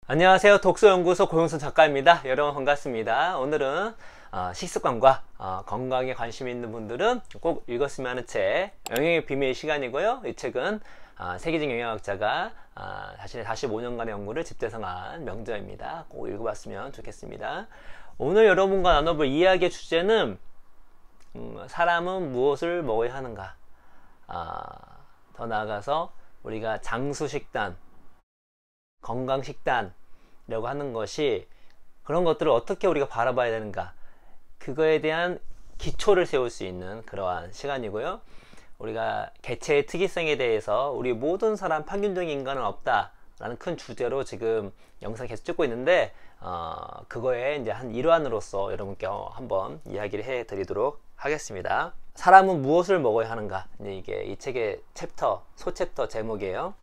안녕하세요. 독서연구소 고용순 작가입니다. 여러분 반갑습니다. 오늘은 식습관과 건강에 관심 있는 분들은 꼭 읽었으면 하는 책 영양의 비밀 시간이고요. 이 책은 세계적 영양학자가 자신의 45년간의 연구를 집대성한 명저입니다. 꼭 읽어봤으면 좋겠습니다. 오늘 여러분과 나눠볼 이야기의 주제는 사람은 무엇을 먹어야 하는가, 더 나아가서 우리가 장수식단, 건강식단이라고 하는 것이 그런 것들을 어떻게 우리가 바라봐야 되는가, 그거에 대한 기초를 세울 수 있는 그러한 시간이고요. 우리가 개체의 특이성에 대해서 우리 모든 사람 평균적인 인간은 없다 라는 큰 주제로 지금 영상 계속 찍고 있는데 그거에 이제 한 일환으로서 여러분께 한번 이야기를 해 드리도록 하겠습니다. 사람은 무엇을 먹어야 하는가, 이게 이 책의 소챕터 제목이에요.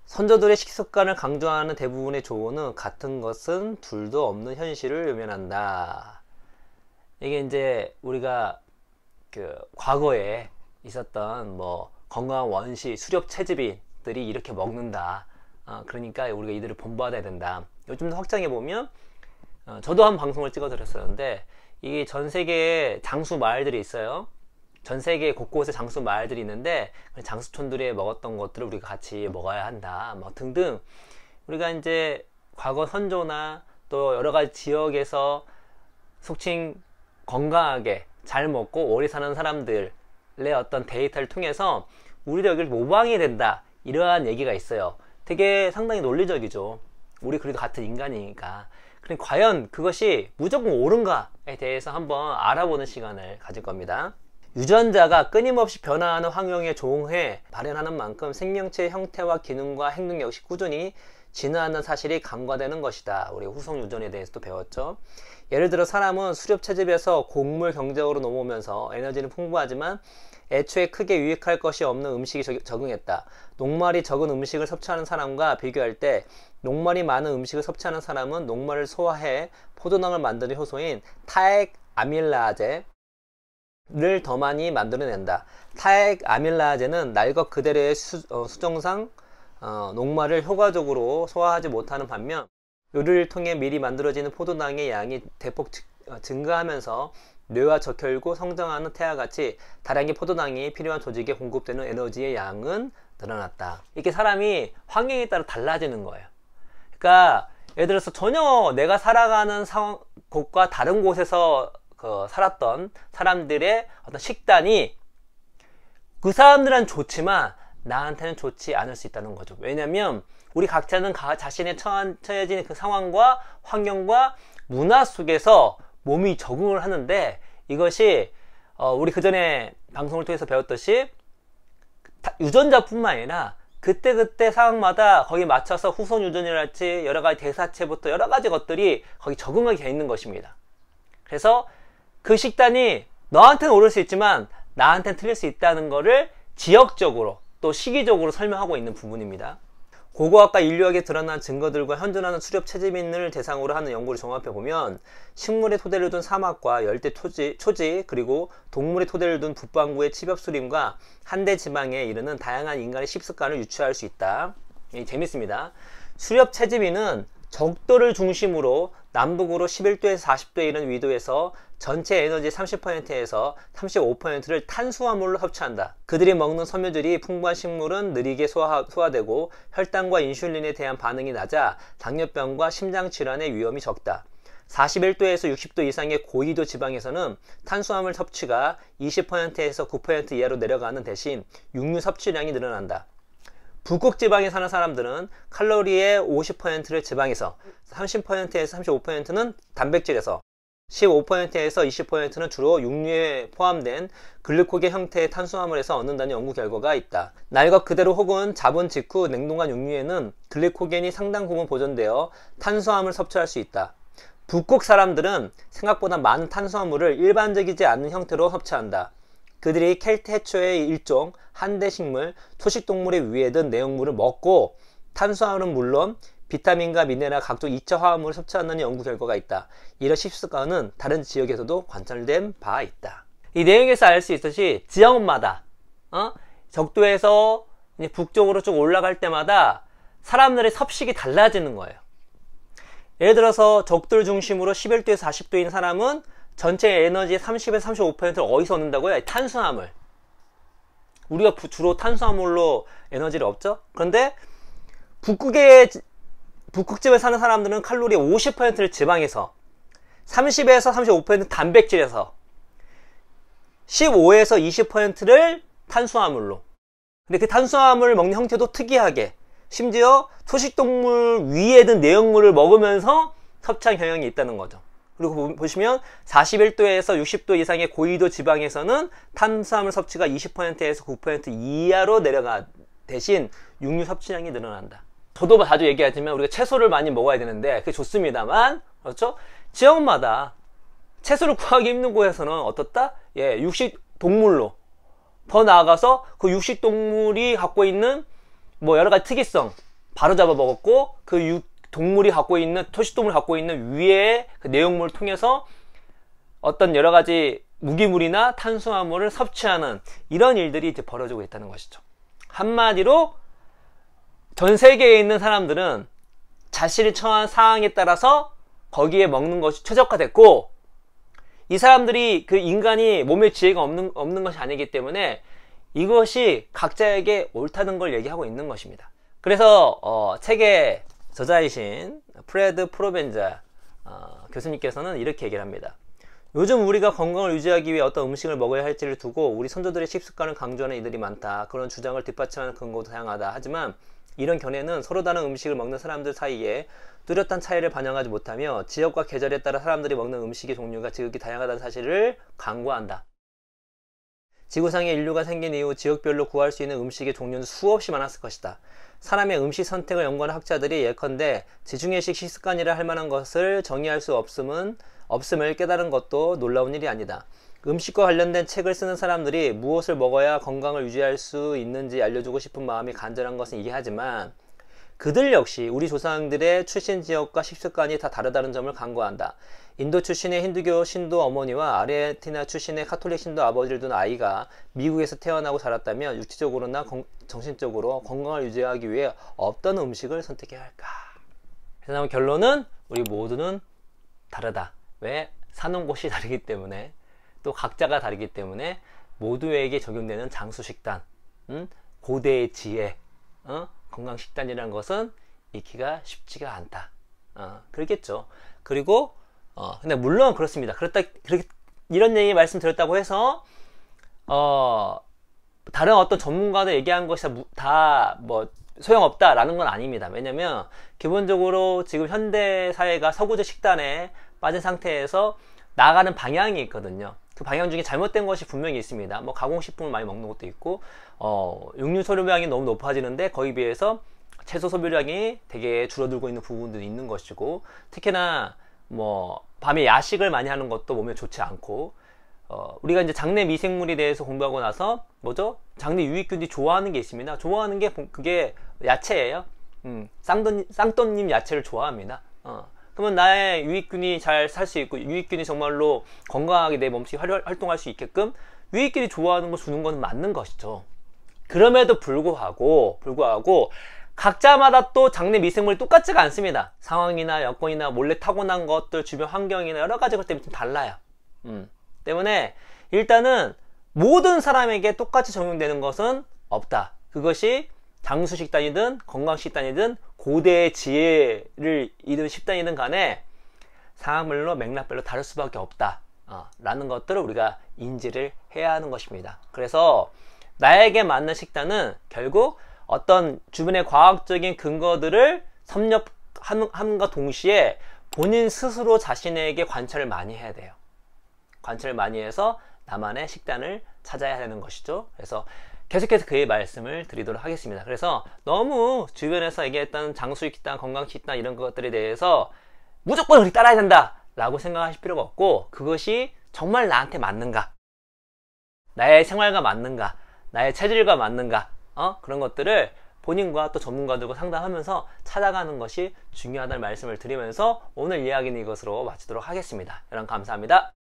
선조들의 식습관을 강조하는 대부분의 조언은 같은 것은 둘도 없는 현실을 외면한다. 이게 이제 우리가 과거에 있었던 건강한 원시, 수렵 채집인들이 이렇게 먹는다. 그러니까 우리가 이들을 본받아야 된다. 요즘 더 확장해 보면, 저도 한 방송을 찍어 드렸었는데, 이게 전 세계에 장수 마을들이 있어요. 전 세계 곳곳에 장수 마을들이 있는데, 장수촌들이 먹었던 것들을 우리가 같이 먹어야 한다, 등등. 우리가 이제 과거 선조나 또 여러 가지 지역에서 속칭 건강하게 잘 먹고 오래 사는 사람들의 어떤 데이터를 통해서 우리도 여기를 모방해야 된다, 이러한 얘기가 있어요. 되게 상당히 논리적이죠. 우리 그래도 같은 인간이니까. 그럼 과연 그것이 무조건 옳은가에 대해서 한번 알아보는 시간을 가질 겁니다. 유전자가 끊임없이 변화하는 환경에 조응해 발현하는 만큼 생명체의 형태와 기능과 행동 역시 꾸준히 진화하는 사실이 간과되는 것이다. 우리 후성 유전에 대해서도 배웠죠. 예를 들어 사람은 수렵 채집에서 곡물 경작으로 넘어오면서 에너지는 풍부하지만 애초에 크게 유익할 것이 없는 음식이 적응했다. 녹말이 적은 음식을 섭취하는 사람과 비교할 때 녹말이 많은 음식을 섭취하는 사람은 녹말을 소화해 포도당을 만드는 효소인 타액 아밀라제 를 더 많이 만들어낸다. 타액 아밀라제는 날 것 그대로의 수정상 녹말을 효과적으로 소화하지 못하는 반면 요리를 통해 미리 만들어지는 포도당의 양이 대폭 증가하면서 뇌와 적혈구 성장하는 태와 같이 다량의 포도당이 필요한 조직에 공급되는 에너지의 양은 늘어났다. 이렇게 사람이 환경에 따라 달라지는 거예요. 그러니까 예를 들어서 전혀 내가 살아가는 곳과 다른 곳에서 살았던 사람들의 어떤 식단이 그 사람들은 좋지만 나한테는 좋지 않을 수 있다는 거죠. 왜냐면 우리 각자는 자신의 처해진 그 상황과 환경과 문화 속에서 몸이 적응을 하는데, 이것이 우리 그 전에 방송을 통해서 배웠듯이 유전자뿐만 아니라 그때그때 상황마다 거기 맞춰서 후손 유전이랄지 여러가지 대사체부터 여러가지 것들이 거기 적응하게 되어 있는 것입니다. 그래서 그 식단이 너한테는 옳을 수 있지만 나한테는 틀릴 수 있다는 것을 지역적으로 또 시기적으로 설명하고 있는 부분입니다. 고고학과 인류학에 드러난 증거들과 현존하는 수렵 채집인을 대상으로 하는 연구를 종합해보면 식물의 토대를 둔 사막과 열대 초지 그리고 동물의 토대를 둔 북반구의 치벽수림과 한대 지방에 이르는 다양한 인간의 식습관을 유추할 수 있다. 재밌습니다. 수렵 채집인은 적도를 중심으로 남북으로 11도에서 40도에 이르는 위도에서 전체 에너지 30%에서 35%를 탄수화물로 섭취한다. 그들이 먹는 섬유질이 풍부한 식물은 느리게 소화되고 혈당과 인슐린에 대한 반응이 낮아 당뇨병과 심장질환의 위험이 적다. 41도에서 60도 이상의 고위도 지방에서는 탄수화물 섭취가 20%에서 9% 이하로 내려가는 대신 육류 섭취량이 늘어난다. 북극 지방에 사는 사람들은 칼로리의 50%를 지방에서, 30%에서 35%는 단백질에서, 15%에서 20%는 주로 육류에 포함된 글루코겐 형태의 탄수화물에서 얻는다는 연구 결과가 있다. 날 것 그대로 혹은 잡은 직후 냉동한 육류에는 글루코겐이 상당 부분 보존되어 탄수화물을 섭취할 수 있다. 북극 사람들은 생각보다 많은 탄수화물을 일반적이지 않은 형태로 섭취한다. 그들이 켈트 해초의 일종 한대식물, 초식동물의 위에 든 내용물을 먹고 탄수화물은 물론 비타민과 미네랄, 각종 2차 화합물을 섭취한다는 연구 결과가 있다. 이런 식습관은 다른 지역에서도 관찰된 바 있다. 이 내용에서 알 수 있듯이 지역마다 적도에서 북쪽으로 쭉 올라갈 때마다 사람들의 섭식이 달라지는 거예요. 예를 들어서 적들 중심으로 11도에서 40도인 사람은 전체 에너지의 30에서 35%를 어디서 얻는다고요? 탄수화물. 우리가 주로 탄수화물로 에너지를 얻죠? 그런데 북극지에 사는 사람들은 칼로리의 50%를 지방에서, 30에서 35%는 단백질에서, 15에서 20%를 탄수화물로. 근데 그 탄수화물을 먹는 형태도 특이하게, 심지어 초식동물 위에 든 내용물을 먹으면서 섭취한 경향이 있다는 거죠. 그리고 보시면 41도에서 60도 이상의 고위도 지방에서는 탄수화물 섭취가 20%에서 9% 이하로 내려가 대신 육류 섭취량이 늘어난다. 저도 자주 얘기하지만 우리가 채소를 많이 먹어야 되는데 그게 좋습니다만, 그렇죠? 지역마다 채소를 구하기 힘든 곳에서는 어떻다? 예, 육식동물로, 더 나아가서 그 육식동물이 갖고 있는 뭐 여러 가지 특이성 바로 잡아 먹었고, 그 동물이 갖고 있는, 초식동물이 갖고 있는 위에 그 내용물을 통해서 어떤 여러 가지 무기물이나 탄수화물을 섭취하는 이런 일들이 이제 벌어지고 있다는 것이죠. 한마디로 전 세계에 있는 사람들은 자신이 처한 상황에 따라서 거기에 먹는 것이 최적화됐고, 이 사람들이 그 인간이 몸에 지혜가 없는 것이 아니기 때문에 이것이 각자에게 옳다는 걸 얘기하고 있는 것입니다. 그래서 책의 저자이신 프레드 프로벤자 교수님께서는 이렇게 얘기를 합니다. 요즘 우리가 건강을 유지하기 위해 어떤 음식을 먹어야 할지를 두고 우리 선조들의 식습관을 강조하는 이들이 많다. 그런 주장을 뒷받침하는 근거도 다양하다. 하지만 이런 견해는 서로 다른 음식을 먹는 사람들 사이에 뚜렷한 차이를 반영하지 못하며 지역과 계절에 따라 사람들이 먹는 음식의 종류가 지극히 다양하다는 사실을 간과한다. 지구상에 인류가 생긴 이후 지역별로 구할 수 있는 음식의 종류는 수없이 많았을 것이다. 사람의 음식 선택을 연구하는 학자들이 예컨대 지중해식 식습관이라 할 만한 것을 정의할 수 없음을 깨달은 것도 놀라운 일이 아니다. 음식과 관련된 책을 쓰는 사람들이 무엇을 먹어야 건강을 유지할 수 있는지 알려주고 싶은 마음이 간절한 것은 이해하지만 그들 역시 우리 조상들의 출신 지역과 식습관이 다 다르다는 점을 간과한다. 인도 출신의 힌두교 신도 어머니와 아르헨티나 출신의 카톨릭 신도 아버지를 둔 아이가 미국에서 태어나고 자랐다면 육체적으로나 정신적으로 건강을 유지하기 위해 어떤 음식을 선택해야 할까? 그래서 결론은 우리 모두는 다르다. 왜? 사는 곳이 다르기 때문에, 또 각자가 다르기 때문에 모두에게 적용되는 장수식단, 고대의 지혜, 건강식단이라는 것은 익히기가 쉽지가 않다. 그렇겠죠. 그리고 근데 물론 그렇습니다. 이런 얘기 말씀드렸다고 해서 다른 어떤 전문가들 얘기한 것이 다 뭐 소용없다라는 건 아닙니다. 왜냐면 기본적으로 지금 현대 사회가 서구적 식단에 빠진 상태에서 나아가는 방향이 있거든요. 그 방향 중에 잘못된 것이 분명히 있습니다. 뭐 가공식품을 많이 먹는 것도 있고, 육류 소비량이 너무 높아지는데 거기에 비해서 채소 소비량이 되게 줄어들고 있는 부분도 있는 것이고, 특히나 뭐 밤에 야식을 많이 하는 것도 몸에 좋지 않고, 우리가 이제 장내 미생물에 대해서 공부하고 나서 뭐죠? 장내 유익균들이 좋아하는 게 있습니다. 좋아하는 게 그게 야채예요. 쌍돈님 야채를 좋아합니다. 그러면 나의 유익균이 잘 살 수 있고, 유익균이 정말로 건강하게 내 몸속에 활동할 수 있게끔 유익균이 좋아하는 거 주는 건 맞는 것이죠. 그럼에도 불구하고 각자마다 또 장내 미생물이 똑같지가 않습니다. 상황이나 여건이나 몰래 타고난 것들, 주변 환경이나 여러 가지 것 때문에 좀 달라요. 때문에 일단은 모든 사람에게 똑같이 적용되는 것은 없다. 그것이 장수식단이든 건강식단이든 고대의 지혜를 이든 식단이든 간에 상황별로 맥락별로 다를 수밖에 없다 라는 것들을 우리가 인지를 해야 하는 것입니다. 그래서 나에게 맞는 식단은 결국 어떤 주변의 과학적인 근거들을 섭렵함과 동시에 본인 스스로 자신에게 관찰을 많이 해야 돼요. 관찰을 많이 해서 나만의 식단을 찾아야 되는 것이죠. 그래서 계속해서 그의 말씀을 드리도록 하겠습니다. 그래서 너무 주변에서 얘기했던 장수식단, 건강식단 이런 것들에 대해서 무조건 그렇게 따라야 된다 라고 생각하실 필요가 없고, 그것이 정말 나한테 맞는가, 나의 생활과 맞는가, 나의 체질과 맞는가, 그런 것들을 본인과 또 전문가들과 상담하면서 찾아가는 것이 중요하다는 말씀을 드리면서 오늘 이야기는 이것으로 마치도록 하겠습니다. 여러분 감사합니다.